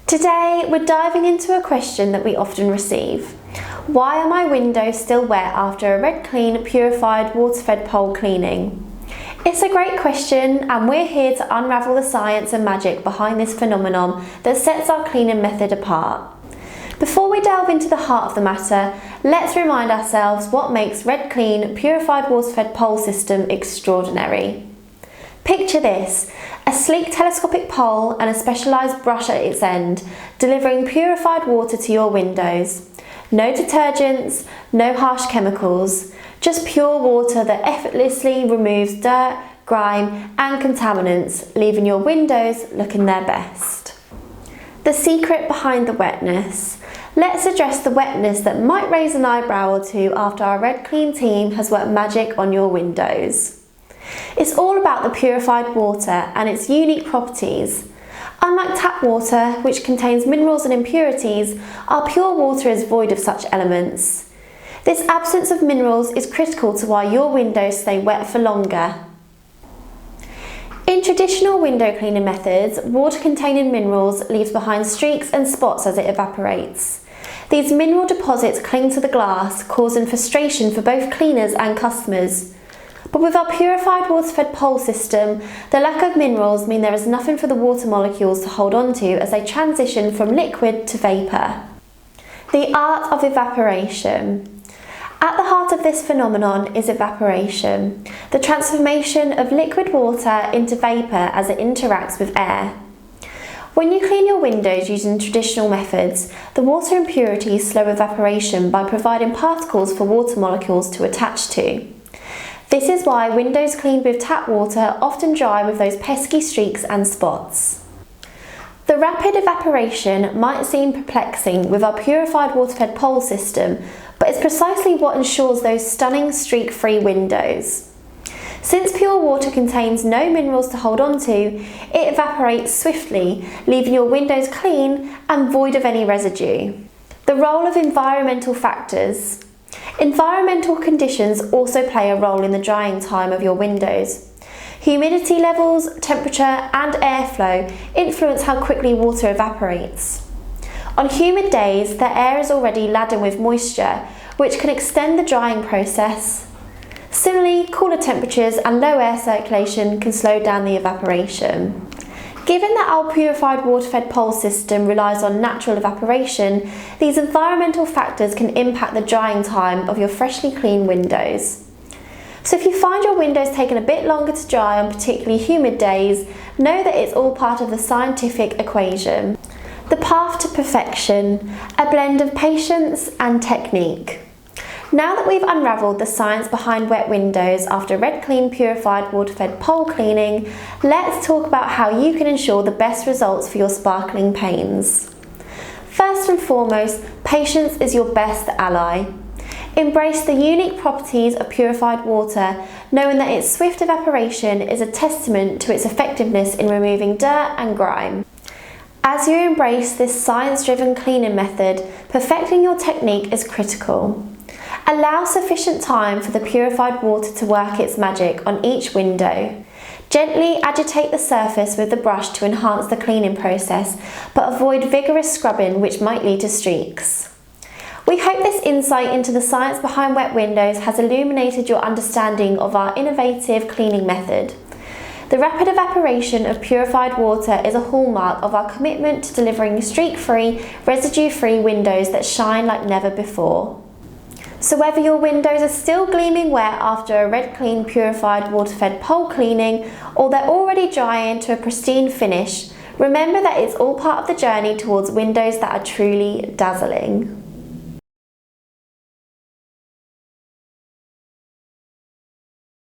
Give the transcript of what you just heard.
Today we're diving into a question that we often receive. Why are my windows still wet after a RedClean Purified water-fed pole cleaning? It's a great question, and we're here to unravel the science and magic behind this phenomenon that sets our cleaning method apart. Before we delve into the heart of the matter, let's remind ourselves what makes RedClean Purified water-fed pole system extraordinary. Picture this, a sleek telescopic pole and a specialised brush at its end, delivering purified water to your windows. No detergents, no harsh chemicals, just pure water that effortlessly removes dirt, grime and contaminants, leaving your windows looking their best. The secret behind the wetness. Let's address the wetness that might raise an eyebrow or two after our RedClean team has worked magic on your windows. It's all about the purified water and its unique properties. Unlike tap water, which contains minerals and impurities, our pure water is void of such elements. This absence of minerals is critical to why your windows stay wet for longer. In traditional window cleaning methods, water containing minerals leaves behind streaks and spots as it evaporates. These mineral deposits cling to the glass, causing frustration for both cleaners and customers. But with our purified water-fed pole system, the lack of minerals mean there is nothing for the water molecules to hold on to as they transition from liquid to vapour. The art of evaporation. At the heart of this phenomenon is evaporation, the transformation of liquid water into vapour as it interacts with air. When you clean your windows using traditional methods, the water impurities slow evaporation by providing particles for water molecules to attach to. This is why windows cleaned with tap water often dry with those pesky streaks and spots. The rapid evaporation might seem perplexing with our purified water-fed pole system, but it's precisely what ensures those stunning streak-free windows. Since pure water contains no minerals to hold on to, it evaporates swiftly, leaving your windows clean and void of any residue. The role of environmental factors. Environmental conditions also play a role in the drying time of your windows. Humidity levels, temperature and airflow influence how quickly water evaporates. On humid days, the air is already laden with moisture, which can extend the drying process. Similarly, cooler temperatures and low air circulation can slow down the evaporation. Given that our purified water-fed pole system relies on natural evaporation, these environmental factors can impact the drying time of your freshly cleaned windows. So if you find your windows taking a bit longer to dry on particularly humid days, know that it's all part of the scientific equation. The path to perfection, a blend of patience and technique. Now that we've unravelled the science behind wet windows after RedClean Purified water-fed pole cleaning, let's talk about how you can ensure the best results for your sparkling panes. First and foremost, patience is your best ally. Embrace the unique properties of purified water, knowing that its swift evaporation is a testament to its effectiveness in removing dirt and grime. As you embrace this science-driven cleaning method, perfecting your technique is critical. Allow sufficient time for the purified water to work its magic on each window. Gently agitate the surface with the brush to enhance the cleaning process, but avoid vigorous scrubbing which might lead to streaks. We hope this insight into the science behind wet windows has illuminated your understanding of our innovative cleaning method. The rapid evaporation of purified water is a hallmark of our commitment to delivering streak-free, residue-free windows that shine like never before. So whether your windows are still gleaming wet after a RedClean Purified water-fed pole cleaning, or they're already drying to a pristine finish, remember that it's all part of the journey towards windows that are truly dazzling.